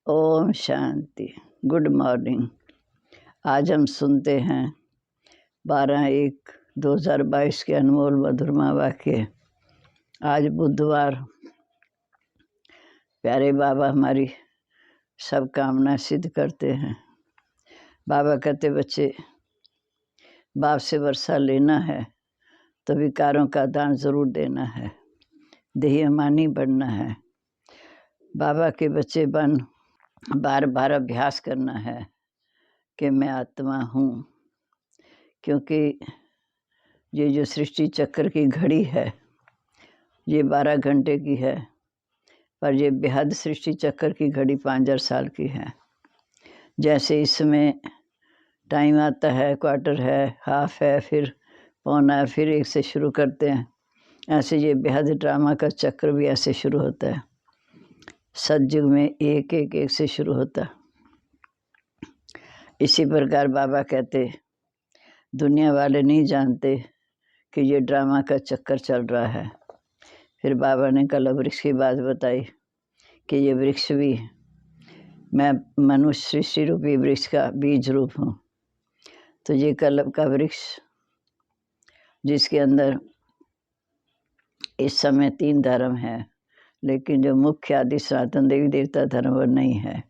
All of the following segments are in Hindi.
ओम शांति। Good morning. आज हम सुनते हैं 12/1/2022 के अनमोल मधुरमा वाक्य। आज बुधवार। प्यारे बाबा हमारी सब कामना सिद्ध करते हैं। बाबा कहते बच्चे बाप से वर्षा लेना है तो विकारों का दान जरूर देना है, देहमानी बनना है। बाबा के बच्चे बन बार बार अभ्यास करना है कि मैं आत्मा हूँ, क्योंकि ये जो सृष्टि चक्र की घड़ी है ये 12 घंटे की है, पर ये बेहद सृष्टि चक्र की घड़ी 5000 साल की है। जैसे इसमें टाइम आता है, क्वार्टर है, हाफ है, फिर पौना है, फिर 1 से शुरू करते हैं, ऐसे ये बेहद ड्रामा का चक्र भी ऐसे शुरू होता है। सतयुग में 1 से शुरू होता। इसी प्रकार बाबा कहते दुनिया वाले नहीं जानते कि ये ड्रामा का चक्कर चल रहा है। फिर बाबा ने कल वृक्ष की बात बताई कि ये वृक्ष भी मैं मनुष्य सृष्टि रूपी वृक्ष का बीज रूप हूँ। तो ये कल्ब का वृक्ष जिसके अंदर इस समय 3 धर्म है, लेकिन जो मुख्य आदि सनातन देवी देवता धर्म वो नहीं है।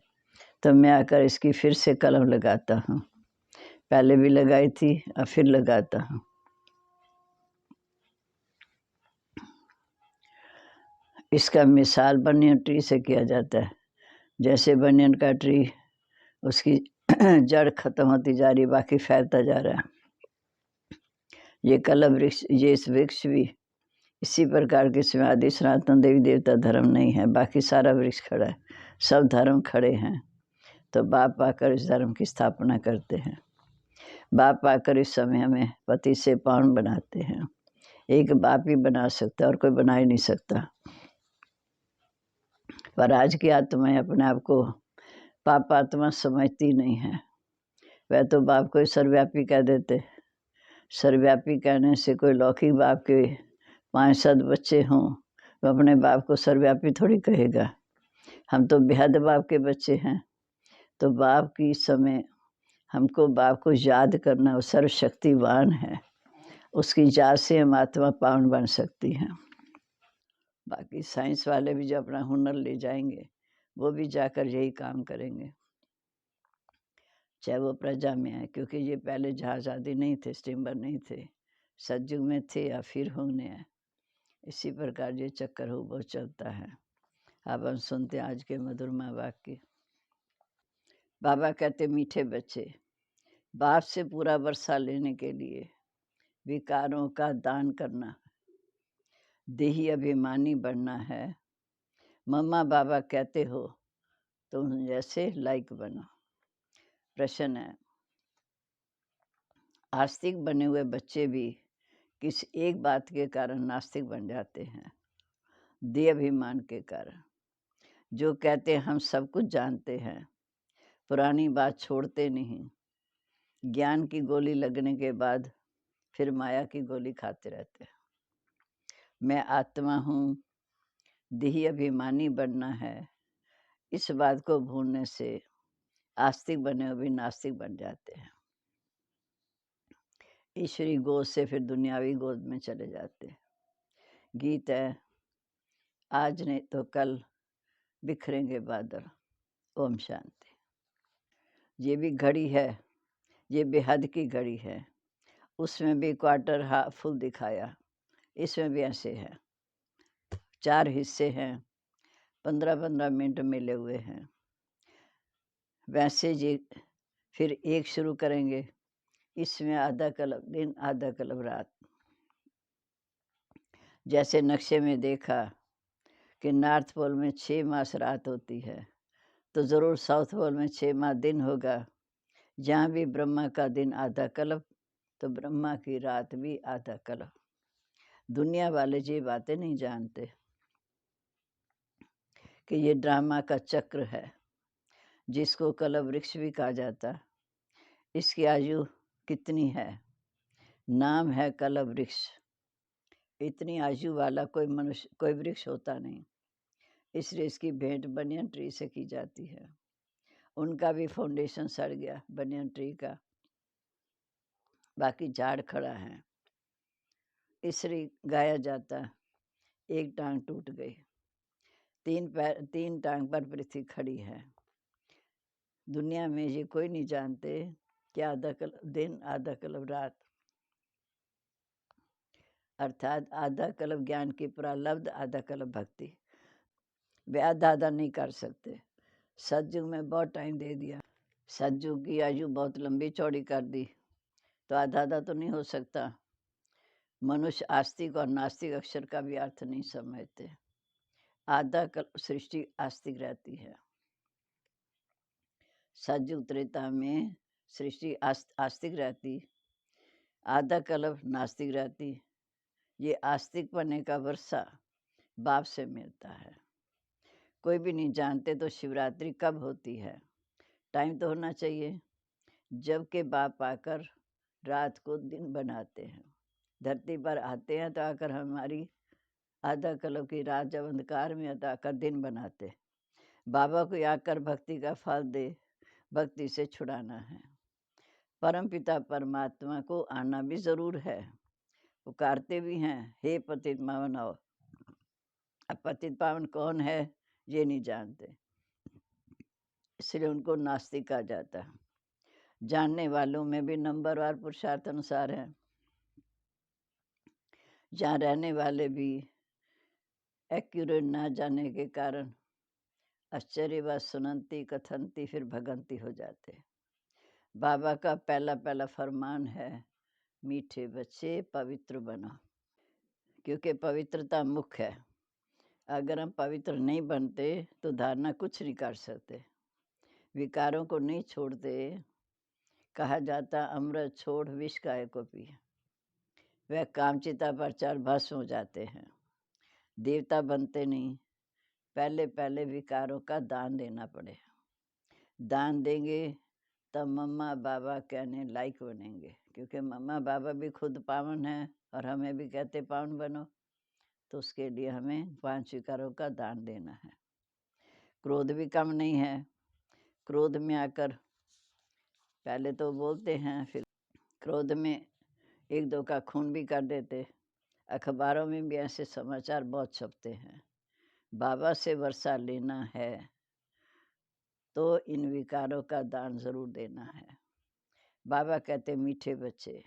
तो मैं आकर इसकी फिर से कलम लगाता हूँ। पहले भी लगाई थी, अब फिर लगाता हूँ। इसका मिसाल बनियन ट्री से किया जाता है। जैसे बनियन का ट्री उसकी जड़ खत्म होती जा रही, बाकी फैलता जा रहा है। ये कलम वृक्ष, ये इस वृक्ष भी इसी प्रकार के इसमें आदि सनातन देवी देवता धर्म नहीं है, बाकी सारा वृक्ष खड़ा है, सब धर्म खड़े हैं। तो बाप आकर इस धर्म की स्थापना करते हैं। बाप आकर इस समय हमें पति से पावन बनाते हैं। एक बाप ही बना सकता है और कोई बना ही नहीं सकता। पर आज की आत्माएं अपने आप को पाप आत्मा समझती नहीं है। वह तो बाप को सर्वव्यापी कह देते। सर्वव्यापी कहने से कोई लौकिक बाप के 5-7 बच्चे हों तो अपने बाप को सर्वव्यापी थोड़ी कहेगा। हम तो बेहद बाप के बच्चे हैं। तो बाप की समय हमको बाप को याद करना, वो सर्वशक्तिवान है, उसकी याद से हम आत्मा पावन बन सकती हैं। बाकी साइंस वाले भी जो अपना हुनर ले जाएंगे वो भी जाकर यही काम करेंगे, चाहे वो प्रजा में है, क्योंकि ये पहले जहाज आदि नहीं थे, स्टीमर नहीं थे, सतयुग में थे या फिर होने हैं। इसी प्रकार ये चक्कर हो बहुत चलता है। अब हम सुनते हैं आज के मधुरमा वाक्य। बाबा कहते मीठे बच्चे बाप से पूरा वर्षा लेने के लिए विकारों का दान करना, देही अभिमानी बनना है। मम्मा बाबा कहते हो तुम जैसे लाइक बनो। प्रश्न है, आस्तिक बने हुए बच्चे भी किस एक बात के कारण नास्तिक बन जाते हैं? देह अभिमान के कारण। जो कहते हम सब कुछ जानते हैं, पुरानी बात छोड़ते नहीं, ज्ञान की गोली लगने के बाद फिर माया की गोली खाते रहते हैं। मैं आत्मा हूँ, देही अभिमानी बनना है, इस बात को भूलने से आस्तिक बने हुए भी नास्तिक बन जाते हैं। ईश्वरी गोद से फिर दुनियावी गोद में चले जाते हैं। गीत है, आज नहीं तो कल बिखरेंगे बादल। ओम शांति। ये भी घड़ी है, ये बेहद की घड़ी है। उसमें भी क्वार्टर हाफ फुल दिखाया, इसमें भी ऐसे है। 4 हिस्से हैं, 15-15 मिनट मिले हुए हैं। वैसे जी फिर 1 शुरू करेंगे, इसमें आधा कलब दिन आधा कलब रात। जैसे नक्शे में देखा कि नॉर्थ पोल में 6 मास रात होती है, तो ज़रूर साउथ पोल में 6 माह दिन होगा। जहाँ भी ब्रह्मा का दिन आधा कलब, तो ब्रह्मा की रात भी आधा कलब। दुनिया वाले ये बातें नहीं जानते कि ये ड्रामा का चक्र है, जिसको कलब वृक्ष भी कहा जाता। इसकी आयु कितनी है? नाम है कलब वृक्ष। इतनी आयु वाला कोई मनुष्य, कोई वृक्ष होता नहीं, इसलिए इसकी भेंट बनियन ट्री से की जाती है। उनका भी फाउंडेशन सड़ गया बनियन ट्री का, बाकी झाड़ खड़ा है। इसरी गाया जाता, एक टांग टूट गई, तीन टांग पर पृथ्वी खड़ी है। दुनिया में ये कोई नहीं जानते कि आधा कल्प दिन आधा कल्प रात, अर्थात आधा कल्प ज्ञान की प्रालब्ध, आधा कल्प भक्ति। वे आधा आधा नहीं कर सकते। सतयुग में बहुत टाइम दे दिया, सतयुग की आयु बहुत लंबी चौड़ी कर दी, तो आधा आधा तो नहीं हो सकता। मनुष्य आस्तिक और नास्तिक अक्षर का भी अर्थ नहीं समझते। आधा कल्प सृष्टि आस्तिक रहती है, सतयुग त्रेता में सृष्टि आस्तिक रहती, आधा कल्प नास्तिक रहती। ये आस्तिक बनने का वर्षा बाप से मिलता है। कोई भी नहीं जानते तो शिवरात्रि कब होती है, टाइम तो होना चाहिए। जबकि बाप आकर रात को दिन बनाते हैं, धरती पर आते हैं तो आकर हमारी आधा कल्प की रात जब अंधकार में आकर दिन बनाते। बाबा को आकर भक्ति का फल दे, भक्ति से छुड़ाना है। परम पिता परमात्मा को आना भी जरूर है, पुकारते भी हैं, हे पतित पावन आओ। अब पतित पावन कौन है ये नहीं जानते, इसलिए उनको नास्तिक कहा जाता है। जानने वालों में भी नंबरवार पुरुषार्थ अनुसार है। जहाँ रहने वाले भी एक्यूरेट ना जाने के कारण आश्चर्य व सुनंती कथंती फिर भगंती हो जाते। बाबा का पहला फरमान है, मीठे बच्चे पवित्र बनो, क्योंकि पवित्रता मुख्य है। अगर हम पवित्र नहीं बनते तो धारणा कुछ नहीं कर सकते, विकारों को नहीं छोड़ते। कहा जाता अमृत छोड़ विष काय को पी, वह कामचिता पर चढ़ भस्म हो जाते हैं। देवता बनते नहीं, पहले विकारों का दान देना पड़े। दान देंगे तब मम्मा बाबा कहने लायक बनेंगे, क्योंकि मम्मा बाबा भी खुद पावन है और हमें भी कहते पावन बनो। तो उसके लिए हमें 5 विकारों का दान देना है। क्रोध भी कम नहीं है। क्रोध में आकर पहले तो बोलते हैं, फिर क्रोध में एक दो का खून भी कर देते। अखबारों में भी ऐसे समाचार बहुत छपते हैं। बाबा से वर्षा लेना है तो इन विकारों का दान जरूर देना है। बाबा कहते मीठे बच्चे,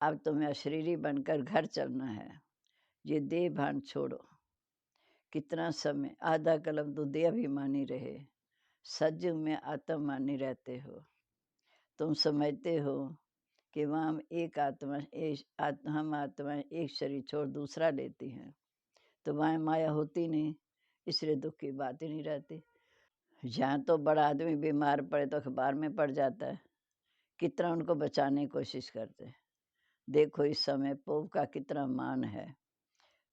अब तुम्हें अशरीरी बनकर घर चलना है, ये देह भान छोड़ो। कितना समय आधा कल्प तो देह अभिमानी रहे, सतयुग में आत्ममानी रहते हो। तुम समझते हो कि वहाँ हम आत्मा एक शरीर छोड़ दूसरा लेती हैं, तो वहाँ माया होती नहीं, इसलिए दुख की बात ही नहीं रहती। यहाँ तो बड़ा आदमी बीमार पड़े तो अखबार में पड़ जाता है, कितना उनको बचाने की कोशिश करते। देखो इस समय पोप का कितना मान है,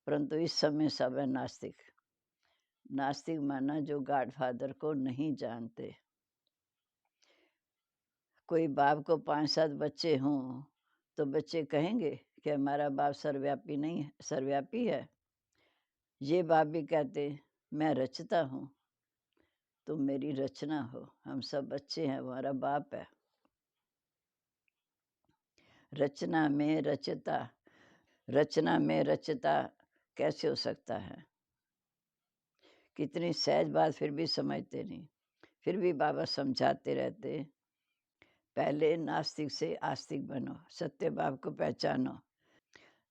परंतु इस समय सब है नास्तिक। नास्तिक माना जो गॉड फादर को नहीं जानते। कोई बाप को 5-7 बच्चे हों तो बच्चे कहेंगे कि हमारा बाप सर्वव्यापी नहीं है, सर्वव्यापी है। ये बाप भी कहते मैं रचता हूँ, तुम मेरी रचना हो, हम सब बच्चे हैं, हमारा बाप है। रचना में रचता कैसे हो सकता है? कितनी सहज बात, फिर भी समझते नहीं। फिर भी बाबा समझाते रहते, पहले नास्तिक से आस्तिक बनो, सत्य बाप को पहचानो।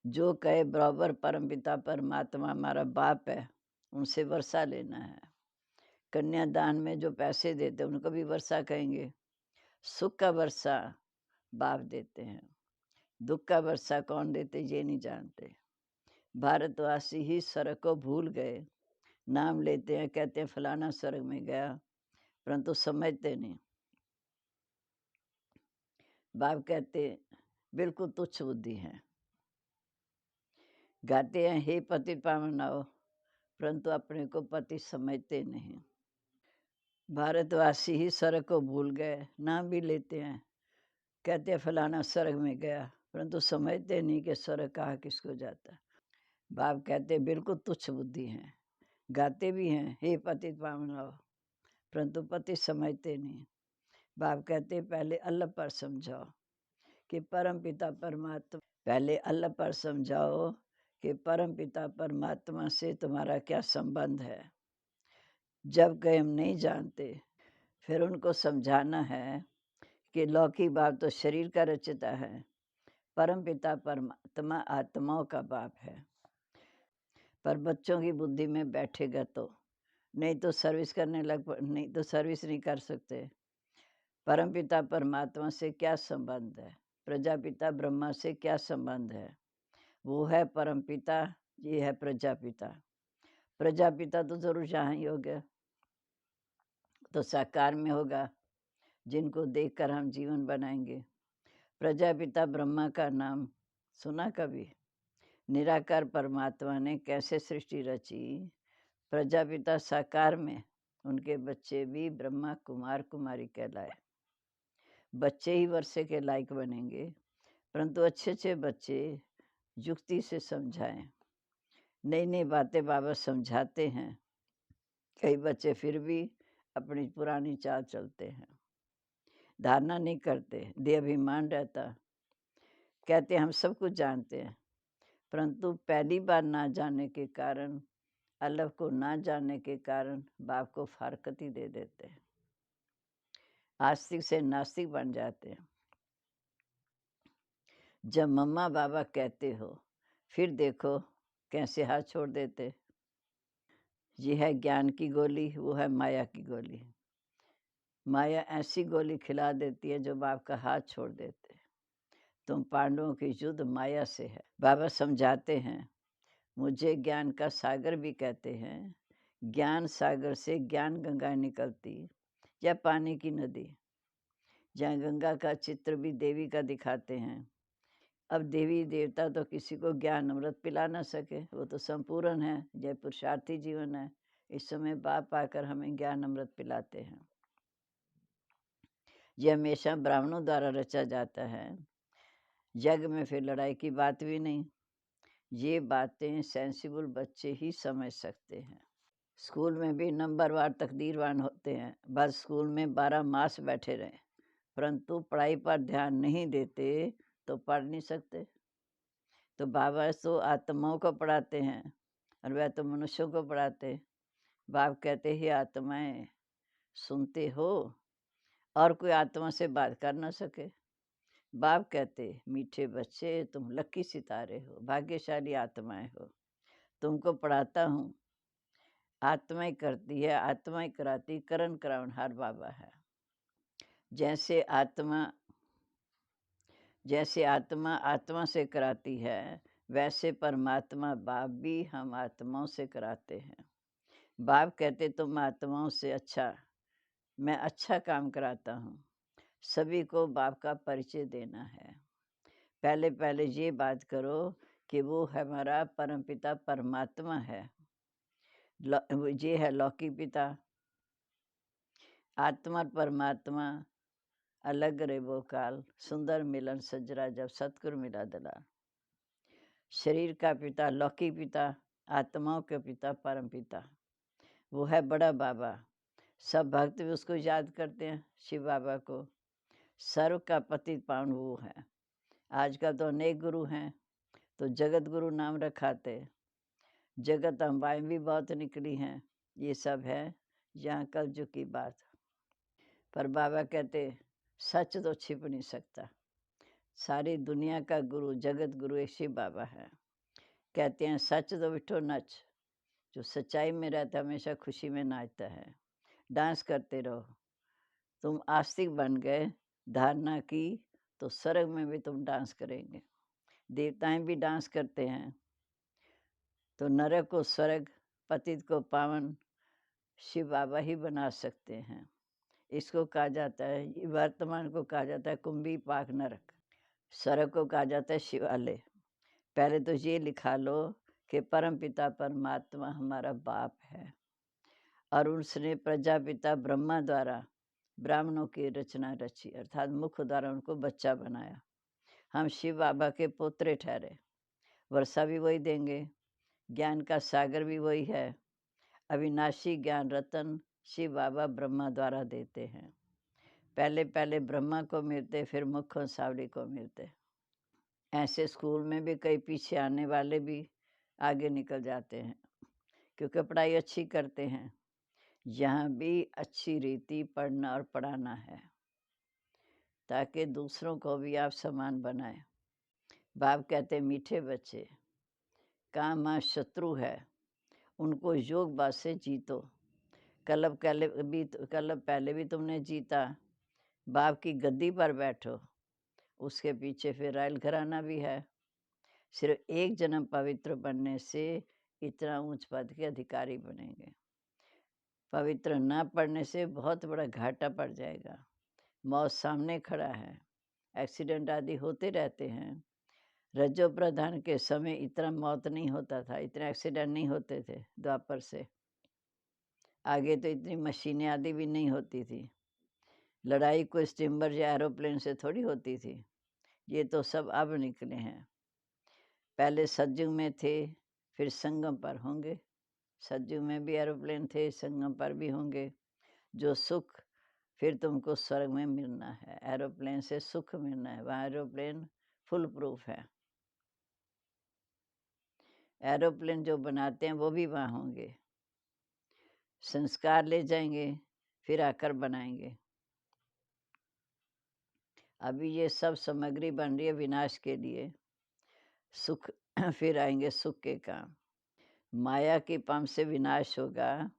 जो कहे बराबर परमपिता परमात्मा हमारा बाप है, उनसे वर्षा लेना है। कन्यादान में जो पैसे देते उनको भी वर्षा कहेंगे। सुख का वर्षा बाप देते हैं, दुख का वर्षा कौन देते ये नहीं जानते। भारतवासी ही स्वर्ग को भूल गए, नाम लेते हैं, कहते हैं फलाना स्वर्ग में गया, परंतु समझते नहीं। बाप कहते बिल्कुल तुच्छ बुद्धि है। गाते हैं हे पति पावन आओ, परंतु अपने को पति समझते नहीं। भारतवासी ही स्वर्ग को भूल गए, नाम भी लेते हैं, कहते हैं फलाना स्वर्ग में गया, परंतु समझते नहीं कि स्वर्ग कहाँ किसको जाता। बाप कहते बिल्कुल तुच्छ बुद्धि हैं। गाते भी हैं हे पतित पावन आओ, परंतु पति समझते नहीं। बाप कहते पहले अल्लाह पर समझाओ कि परम पिता परमात्मा, पहले अल्लाह पर समझाओ कि परम पिता परमात्मा से तुम्हारा क्या संबंध है। जब कहीं हम नहीं जानते, फिर उनको समझाना है कि लौकिक बाप तो शरीर का रचता है, परम पिता परमात्मा आत्माओं का बाप है। पर बच्चों की बुद्धि में बैठेगा तो नहीं तो सर्विस करने नहीं तो सर्विस नहीं कर सकते। परम पिता परमात्मा से क्या संबंध है, प्रजापिता ब्रह्मा से क्या संबंध है। वो है परम पिता, ये है प्रजापिता। प्रजापिता तो जरूर यहाँ ही होगा, तो साकार में होगा, जिनको देखकर हम जीवन बनाएंगे। प्रजापिता ब्रह्मा का नाम सुना कभी? निराकार परमात्मा ने कैसे सृष्टि रची। प्रजापिता साकार में उनके बच्चे भी ब्रह्मा कुमार कुमारी कहलाए। बच्चे ही वर्षे के लायक बनेंगे, परंतु अच्छे अच्छे बच्चे युक्ति से समझाएं। नई नई बातें बाबा समझाते हैं। कई बच्चे फिर भी अपनी पुरानी चाल चलते हैं, धारणा नहीं करते, देह अभिमान रहता। कहते हम सब कुछ जानते हैं, परंतु पहली बार ना जानने के कारण, अल्लाह को ना जानने के कारण बाप को फारकती दे देते हैं। आस्तिक से नास्तिक बन जाते हैं। जब मम्मा बाबा कहते हो, फिर देखो कैसे हाथ छोड़ देते। ये है ज्ञान की गोली, वो है माया की गोली। माया ऐसी गोली खिला देती है जो बाप का हाथ छोड़ देते। तुम पांडवों की युद्ध माया से है। बाबा समझाते हैं, मुझे ज्ञान का सागर भी कहते हैं। ज्ञान सागर से ज्ञान गंगा निकलती, या पानी की नदी। जहाँ गंगा का चित्र भी देवी का दिखाते हैं। अब देवी देवता तो किसी को ज्ञान अमृत पिला ना सके, वो तो संपूर्ण है, जय पुरुषार्थी जीवन है। इस समय बाप आकर हमें ज्ञान अमृत पिलाते हैं। ये हमेशा ब्राह्मणों द्वारा रचा जाता है। जग में फिर लड़ाई की बात भी नहीं। ये बातें सेंसिबल बच्चे ही समझ सकते हैं। स्कूल में भी नंबरवार तकदीरवान होते हैं, बस स्कूल में 12 मास बैठे रहे, परंतु पढ़ाई पर ध्यान नहीं देते तो पढ़ नहीं सकते। तो बाबा तो आत्माओं को पढ़ाते हैं और वह तो मनुष्यों को पढ़ाते। बाप कहते ही आत्माएं सुनते हो और कोई आत्मा से बात कर ना सके। बाप कहते मीठे बच्चे तुम लकी सितारे हो, भाग्यशाली आत्माएं हो, तुमको पढ़ाता हूँ। आत्मा ही करती है, आत्मा ही कराती, करण करावनहार बाबा है। जैसे आत्मा आत्मा से कराती है, वैसे परमात्मा बाप भी हम आत्माओं से कराते हैं। बाप कहते तुम आत्माओं से मैं अच्छा काम कराता हूँ। सभी को बाप का परिचय देना है। पहले पहले ये बात करो कि वो हमारा परमपिता परमात्मा है। ये है लौकिक पिता। आत्मा परमात्मा अलग रे वो काल, सुंदर मिलन सजरा जब सतगुरु मिला दला। शरीर का पिता लौकिक पिता, आत्माओं के पिता परम पिता, वो है बड़ा बाबा। सब भक्त भी उसको याद करते हैं, शिव बाबा को। सर्व का पतित पावन वो है। आजकल तो अनेक गुरु हैं, तो जगत गुरु नाम रखाते। जगत अम्बाएं भी बहुत निकली हैं। ये सब है यहाँ कलयुग की बात। पर बाबा कहते सच तो छिप नहीं सकता। सारी दुनिया का गुरु, जगत गुरु एक शिव बाबा है। कहते हैं सच तो बिठो नच। जो सच्चाई में रहता हमेशा खुशी में नाचता है। डांस करते रहो। तुम आस्तिक बन गए, धारणा की, तो स्वर्ग में भी तुम डांस करेंगे। देवताएं भी डांस करते हैं। तो नरक को स्वर्ग, पतित को पावन शिव बाबा ही बना सकते हैं। इसको कहा जाता है, वर्तमान को कहा जाता है कुंभी पाक नरक। स्वर्ग को कहा जाता है शिवालय। पहले तो ये लिखा लो कि परम पिता परमात्मा हमारा बाप है और उसने प्रजापिता ब्रह्मा द्वारा ब्राह्मणों की रचना रची, अर्थात मुख द्वारा उनको बच्चा बनाया। हम शिव बाबा के पोत्रे ठहरे। वर्षा भी वही देंगे, ज्ञान का सागर भी वही है। अविनाशी ज्ञान रतन शिव बाबा ब्रह्मा द्वारा देते हैं। पहले पहले ब्रह्मा को मिलते, फिर मुख्य सावली को मिलते। ऐसे स्कूल में भी कई पीछे आने वाले भी आगे निकल जाते हैं, क्योंकि पढ़ाई अच्छी करते हैं। यहाँ भी अच्छी रीति पढ़ना और पढ़ाना है, ताकि दूसरों को भी आप समान बनाएं। बाप कहते मीठे बच्चे, काम माँ शत्रु है, उनको योग बात से जीतो। कल पहले भी तुमने जीता, बाप की गद्दी पर बैठो, उसके पीछे फिर रायल घराना भी है। सिर्फ एक जन्म पवित्र बनने से इतना ऊंच पद के अधिकारी बनेंगे। पवित्र ना पढ़ने से बहुत बड़ा घाटा पड़ जाएगा। मौत सामने खड़ा है, एक्सीडेंट आदि होते रहते हैं। रजो प्रधान के समय इतना मौत नहीं होता था, इतने एक्सीडेंट नहीं होते थे। द्वापर से आगे तो इतनी मशीनें आदि भी नहीं होती थी। लड़ाई कोई स्टीमर या एरोप्लेन से थोड़ी होती थी। ये तो सब अब निकले हैं। पहले सतयुग में थे, फिर संगम पर होंगे। सतयुग में भी एरोप्लेन थे, संगम पर भी होंगे। जो सुख फिर तुमको स्वर्ग में मिलना है, एरोप्लेन से सुख मिलना है। वहाँ एरोप्लेन फुल प्रूफ है। एरोप्लेन जो बनाते हैं वो भी वहाँ होंगे। संस्कार ले जाएंगे, फिर आकर बनाएंगे। अभी ये सब सामग्री बन रही है विनाश के लिए, सुख फिर आएंगे सुख के काम। माया के पाम से विनाश होगा।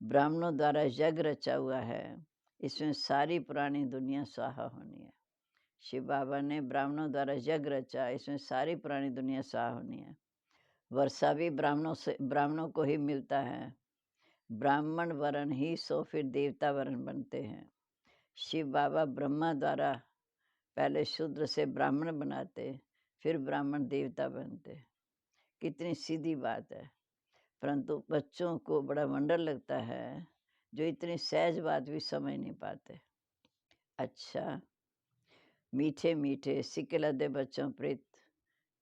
ब्राह्मणों द्वारा यज्ञ रचा हुआ है, इसमें सारी पुरानी दुनिया स्वाहा होनी है। शिव बाबा ने ब्राह्मणों द्वारा यज्ञ रचा, इसमें सारी पुरानी दुनिया स्वाहा होनी है। वर्षा भी ब्राह्मणों को ही मिलता है। ब्राह्मण वर्ण ही सो फिर देवता वर्ण बनते हैं। शिव बाबा ब्रह्मा द्वारा पहले शूद्र से ब्राह्मण बनाते, फिर ब्राह्मण देवता बनते। कितनी सीधी बात है, परंतु बच्चों को बड़ा वंडर लगता है, जो इतनी सहज बात भी समझ नहीं पाते। अच्छा, मीठे मीठे सिक्के लदे बच्चों प्रीत,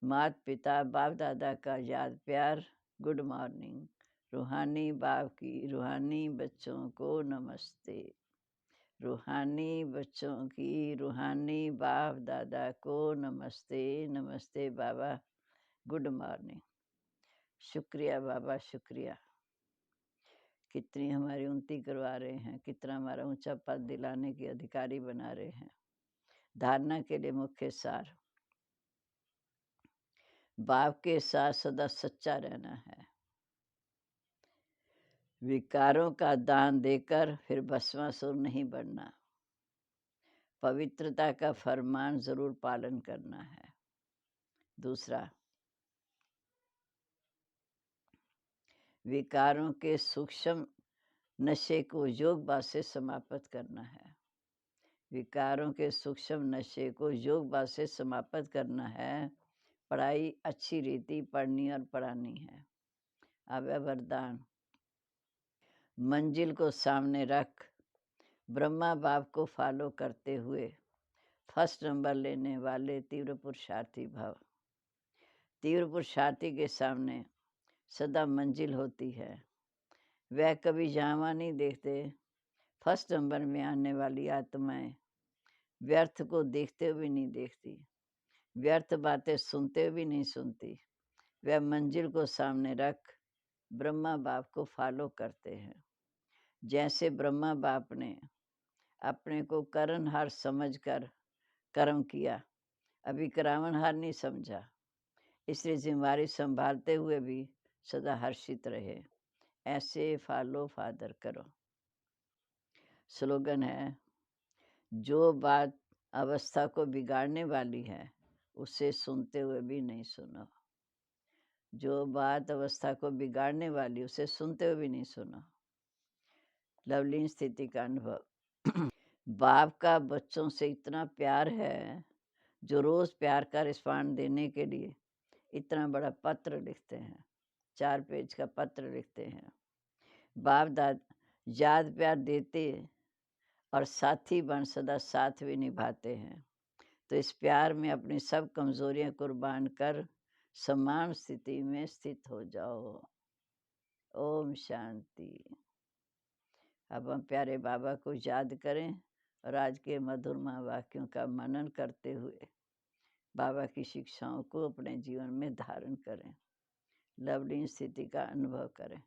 माता पिता बाप दादा का याद प्यार, गुड मॉर्निंग। रूहानी बाप की रूहानी बच्चों को नमस्ते। रूहानी बच्चों की रूहानी बाप दादा को नमस्ते। नमस्ते बाबा, गुड मॉर्निंग। शुक्रिया बाबा, शुक्रिया। कितनी हमारी उन्नति करवा रहे हैं, कितना हमारा ऊंचा पद दिलाने के अधिकारी बना रहे हैं। धारणा के लिए मुख्य सार, बाप के साथ सदा सच्चा रहना है। विकारों का दान देकर फिर भस्मासुर नहीं बनना। पवित्रता का फरमान जरूर पालन करना है। दूसरा, विकारों के सूक्ष्म नशे को योग बात से समाप्त करना है। विकारों के सूक्ष्म नशे को योग बात से समाप्त करना है। पढ़ाई अच्छी रीति पढ़नी और पढ़ानी है। अब वरदान, मंजिल को सामने रख ब्रह्मा बाप को फॉलो करते हुए फर्स्ट नंबर लेने वाले तीव्र पुरुषार्थी भव। तीव्र पुरुषार्थी के सामने सदा मंजिल होती है। वह कभी यहाँ नहीं देखते। फर्स्ट नंबर में आने वाली आत्माएं व्यर्थ को देखते हुए नहीं देखती, व्यर्थ बातें सुनते हुए नहीं सुनती। वह मंजिल को सामने रख ब्रह्मा बाप को फॉलो करते हैं। जैसे ब्रह्मा बाप ने अपने को करणहार समझकर कर्म किया, अभी करावनहार नहीं समझा, इसलिए जिम्मेवारी संभालते हुए भी सदा हर्षित रहे। ऐसे फॉलो फादर करो। स्लोगन है, जो बात अवस्था को बिगाड़ने वाली है उसे सुनते हुए भी नहीं सुनो। जो बात अवस्था को बिगाड़ने वाली उसे सुनते हुए भी नहीं सुनो। लवलीन स्थिति का अनुभव, बाप का बच्चों से इतना प्यार है, जो रोज प्यार का रिस्पॉन्ड देने के लिए इतना बड़ा पत्र लिखते हैं। 4 पेज का पत्र लिखते हैं। बाप दादा याद प्यार देते और साथी बन सदा साथ भी निभाते हैं। तो इस प्यार में अपनी सब कमजोरियां कुर्बान कर समान स्थिति में स्थित हो जाओ। ओम शांति। अब हम प्यारे बाबा को याद करें और आज के मधुरमा वाक्यों का मनन करते हुए बाबा की शिक्षाओं को अपने जीवन में धारण करें, लवलीन स्थिति का अनुभव करें।